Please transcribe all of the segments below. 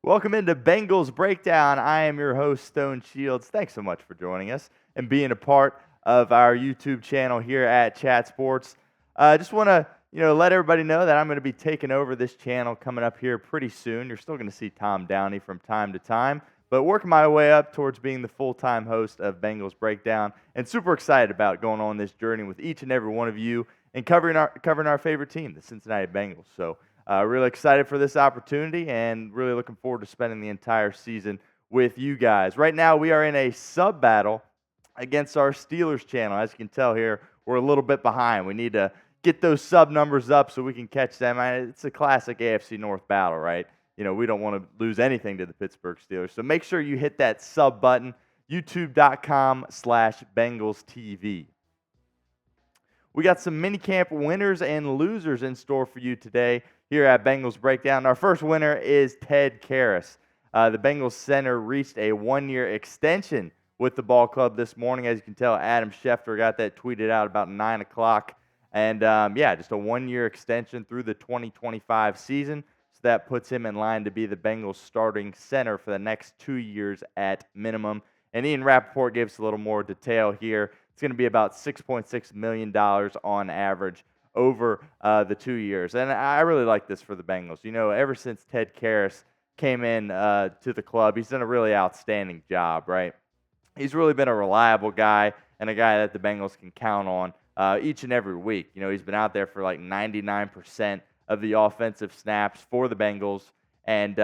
Welcome into Bengals Breakdown. I am your host, Stone Shields. Thanks so much for joining us and being a part of our YouTube channel here at Chat Sports. I just want to let everybody know that I'm going to be taking over this channel coming up here pretty soon. You're still going to see Tom Downey from time to time, but working my way up towards being the full-time host of Bengals Breakdown, and super excited about going on this journey with each and every one of you and covering our favorite team, the Cincinnati Bengals. So really excited for this opportunity and really looking forward to spending the entire season with you guys. Right now, we are in a sub battle against our Steelers channel. As you can tell here, we're a little bit behind. We need to get those sub numbers up so we can catch them. It's a classic AFC North battle, right? We don't want to lose anything to the Pittsburgh Steelers. So make sure you hit that sub button, youtube.com/BengalsTV. We got some minicamp winners and losers in store for you today here at Bengals Breakdown. Our first winner is Ted Karras. The Bengals center reached a one-year extension with the ball club this morning. As you can tell, Adam Schefter got that tweeted out about 9 o'clock. And, just a one-year extension through the 2025 season. So that puts him in line to be the Bengals starting center for the next 2 years at minimum. And Ian Rappaport gave us a little more detail here. It's going to be about $6.6 million on average over the 2 years. And I really like this for the Bengals. Ever since Ted Karras came in to the club, he's done a really outstanding job, right? He's really been a reliable guy and a guy that the Bengals can count on each and every week. He's been out there for like 99% of the offensive snaps for the Bengals. And,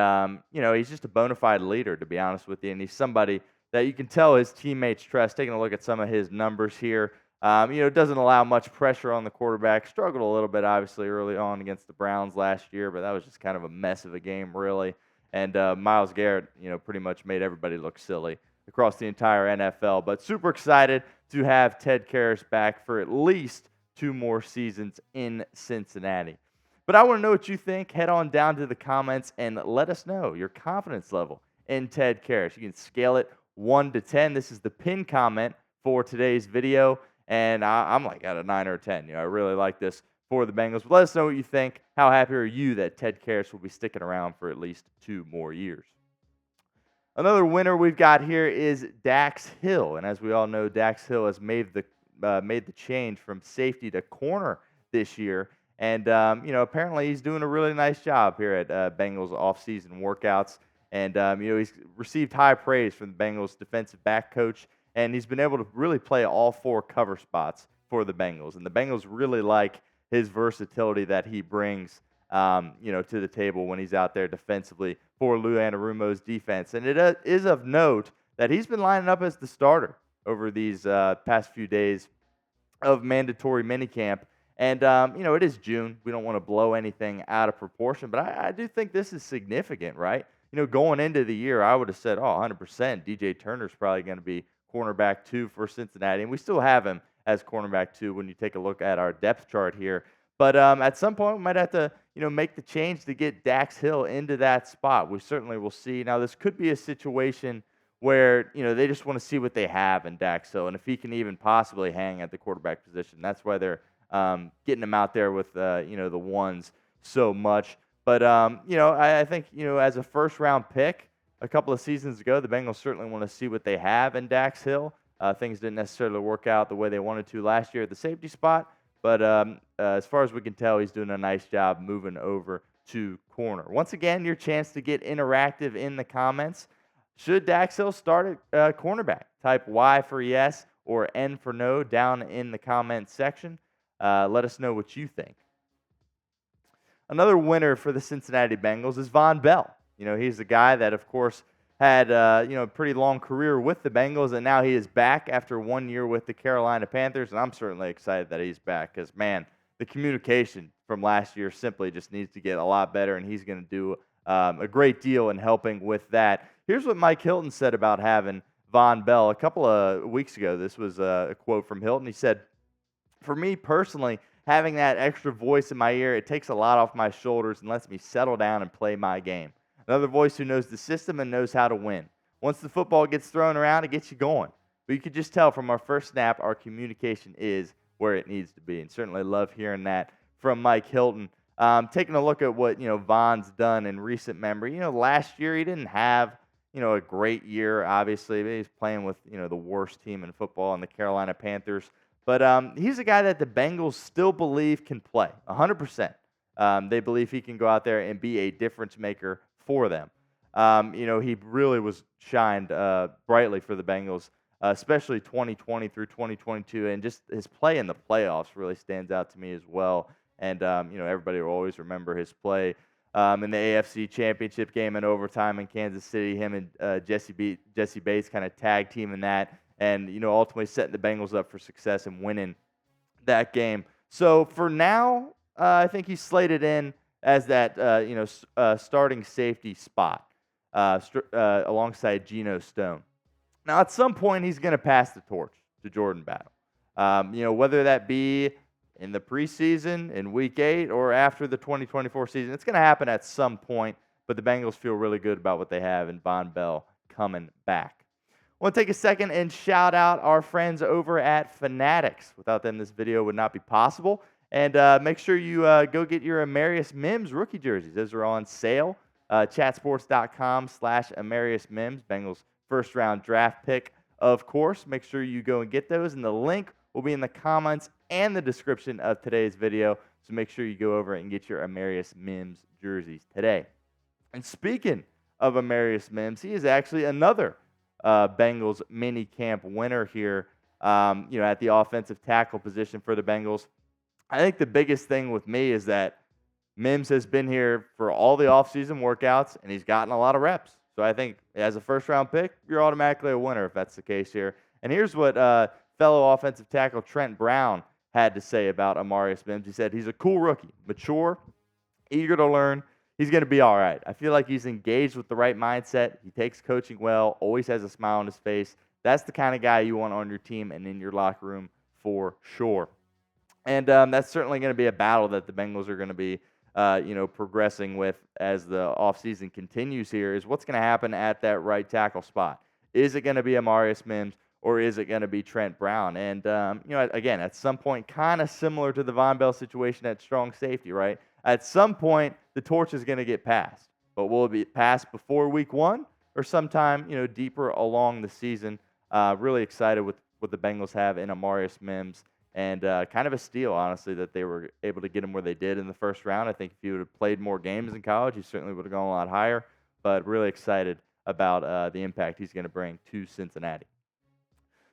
he's just a bona fide leader, to be honest with you. And he's somebody that you can tell his teammates trust. Taking a look at some of his numbers here. Doesn't allow much pressure on the quarterback. Struggled a little bit, obviously, early on against the Browns last year, but that was just kind of a mess of a game, really. And Myles Garrett, pretty much made everybody look silly across the entire NFL. But super excited to have Ted Karras back for at least 2 more seasons in Cincinnati. But I want to know what you think. Head on down to the comments and let us know your confidence level in Ted Karras. You can scale it 1 to 10. This is the pinned comment for today's video. And I'm like at a 9 or a 10. I really like this for the Bengals. But let us know what you think. How happy are you that Ted Karras will be sticking around for at least 2 more years? Another winner we've got here is Dax Hill. And as we all know, Dax Hill has made the change from safety to corner this year. And, apparently he's doing a really nice job here at Bengals offseason workouts. And, he's received high praise from the Bengals defensive back coach. And he's been able to really play all 4 cover spots for the Bengals. And the Bengals really like his versatility that he brings, to the table when he's out there defensively for Lou Anarumo's defense. And it is of note that he's been lining up as the starter over these past few days of mandatory minicamp. And, it is June. We don't want to blow anything out of proportion. But I do think this is significant, right? Going into the year, I would have said, 100%, DJ Turner's probably going to be cornerback 2 for Cincinnati. And we still have him as cornerback 2 when you take a look at our depth chart here. But at some point, we might have to, make the change to get Dax Hill into that spot. We certainly will see. Now, this could be a situation where, they just want to see what they have in Dax Hill. And if he can even possibly hang at the quarterback position. That's why they're getting him out there with, the ones so much. But, I think, as a first-round pick a couple of seasons ago, the Bengals certainly want to see what they have in Dax Hill. Things didn't necessarily work out the way they wanted to last year at the safety spot. But as far as we can tell, he's doing a nice job moving over to corner. Once again, your chance to get interactive in the comments. Should Dax Hill start at cornerback? Type Y for yes or N for no down in the comment section. Let us know what you think. Another winner for the Cincinnati Bengals is Vonn Bell. He's the guy that, of course, had a pretty long career with the Bengals, and now he is back after 1 year with the Carolina Panthers, and I'm certainly excited that he's back because, man, the communication from last year simply just needs to get a lot better, and he's going to do a great deal in helping with that. Here's what Mike Hilton said about having Vonn Bell a couple of weeks ago. This was a quote from Hilton. He said, "For me personally, having that extra voice in my ear, it takes a lot off my shoulders and lets me settle down and play my game. Another voice who knows the system and knows how to win. Once the football gets thrown around, it gets you going. But you could just tell from our first snap, our communication is where it needs to be." And certainly love hearing that from Mike Hilton Taking a look at what Vonn's done in recent memory. Last year he didn't have a great year. Obviously, he's playing with the worst team in football in the Carolina Panthers. But he's a guy that the Bengals still believe can play 100%. They believe he can go out there and be a difference maker for them. He really was shined brightly for the Bengals, especially 2020 through 2022, and just his play in the playoffs really stands out to me as well. And everybody will always remember his play in the AFC Championship game in overtime in Kansas City. Him and Jesse Bates kind of tag team in that, and ultimately setting the Bengals up for success and winning that game. So for now, I think he's slated in as that starting safety spot alongside Geno Stone. Now, at some point, he's going to pass the torch to Jordan Battle. Whether that be in the preseason, in Week 8, or after the 2024 season, it's going to happen at some point. But the Bengals feel really good about what they have in Vonn Bell coming back. I want to take a second and shout out our friends over at Fanatics. Without them, this video would not be possible. And make sure you go get your Amarius Mims rookie jerseys. Those are on sale. Chatsports.com/Amarius Mims, Bengals first-round draft pick, of course. Make sure you go and get those. And the link will be in the comments and the description of today's video. So make sure you go over and get your Amarius Mims jerseys today. And speaking of Amarius Mims, he is actually another Bengals Minicamp winner here, at the offensive tackle position for the Bengals. I think the biggest thing with me is that Mims has been here for all the offseason workouts, and he's gotten a lot of reps. So I think as a first-round pick, you're automatically a winner if that's the case here. And here's what fellow offensive tackle Trent Brown had to say about Amarius Mims. He said, he's a cool rookie, mature, eager to learn. He's going to be all right. I feel like he's engaged with the right mindset. He takes coaching well, always has a smile on his face. That's the kind of guy you want on your team and in your locker room for sure. And that's certainly going to be a battle that the Bengals are going to be progressing with as the offseason continues here, is what's going to happen at that right tackle spot. Is it going to be Amarius Mims, or is it going to be Trent Brown? And, again, at some point, kind of similar to the Vonn Bell situation at strong safety, right? At some point, the torch is going to get passed. But will it be passed before Week 1 or sometime, deeper along the season? Really excited with what the Bengals have in Amarius Mims. And kind of a steal, honestly, that they were able to get him where they did in the first round. I think if he would have played more games in college, he certainly would have gone a lot higher. But really excited about the impact he's going to bring to Cincinnati.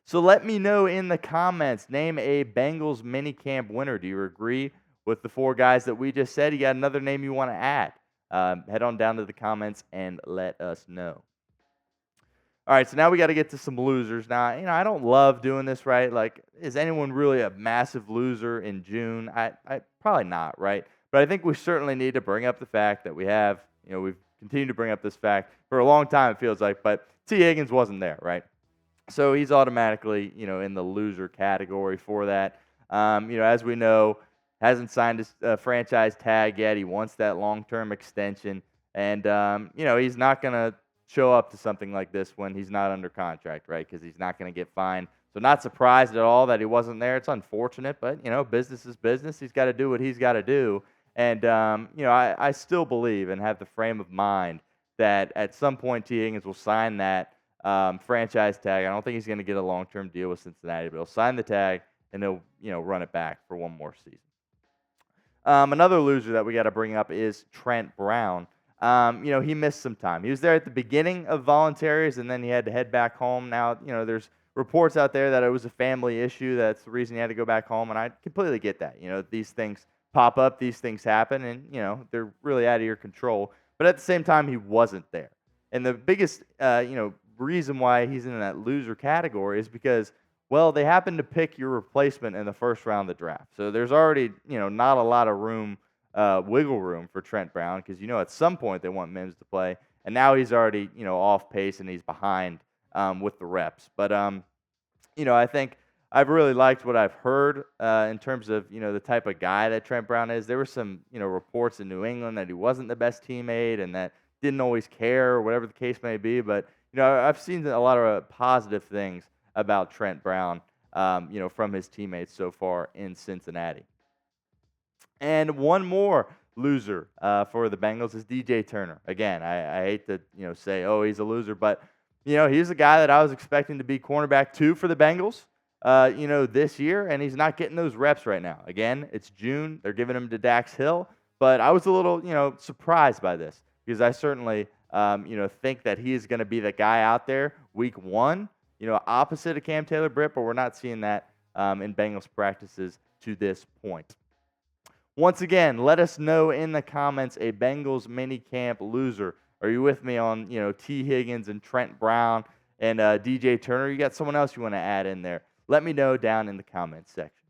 So let me know in the comments, name a Bengals minicamp winner. Do you agree with the 4 guys that we just said? You got another name you want to add? Head on down to the comments and let us know. All right, so now we got to get to some losers. Now, I don't love doing this, right? Like, is anyone really a massive loser in June? I probably not, right? But I think we certainly need to bring up the fact that we've continued to bring up this fact for a long time, it feels like, but T. Higgins wasn't there, right? So he's automatically, in the loser category for that. As we know, hasn't signed his franchise tag yet. He wants that long-term extension. And, he's not going to show up to something like this when he's not under contract, right? Because he's not going to get fined. So not surprised at all that he wasn't there. It's unfortunate, but, business is business. He's got to do what he's got to do. And, I still believe and have the frame of mind that at some point T. Higgins will sign that franchise tag. I don't think he's going to get a long-term deal with Cincinnati, but he'll sign the tag and he'll run it back for one more season. Another loser that we got to bring up is Trent Brown. He missed some time. He was there at the beginning of voluntaries, and then he had to head back home. Now, there's reports out there that it was a family issue. That's the reason he had to go back home, and I completely get that. These things pop up, these things happen, and, they're really out of your control. But at the same time, he wasn't there. And the biggest, reason why he's in that loser category is because, well, they happened to pick your replacement in the first round of the draft. So there's already, not a lot of wiggle room for Trent Brown because, at some point they want Mims to play. And now he's already, off pace and he's behind with the reps. But, I think I've really liked what I've heard in terms of, the type of guy that Trent Brown is. There were some, reports in New England that he wasn't the best teammate and that didn't always care or whatever the case may be. But, I've seen a lot of positive things about Trent Brown, from his teammates so far in Cincinnati. And one more loser for the Bengals is DJ Turner. Again, I hate to say, oh, he's a loser, but he's a guy that I was expecting to be cornerback 2 for the Bengals this year, and he's not getting those reps right now. Again, it's June. They're giving him to Dax Hill, but I was a little surprised by this because I certainly think that he is going to be the guy out there week 1, opposite of Cam Taylor-Britt, but we're not seeing that in Bengals practices to this point. Once again, let us know in the comments a Bengals minicamp loser. Are you with me on T. Higgins and Trent Brown and DJ Turner? You got someone else you want to add in there? Let me know down in the comments section.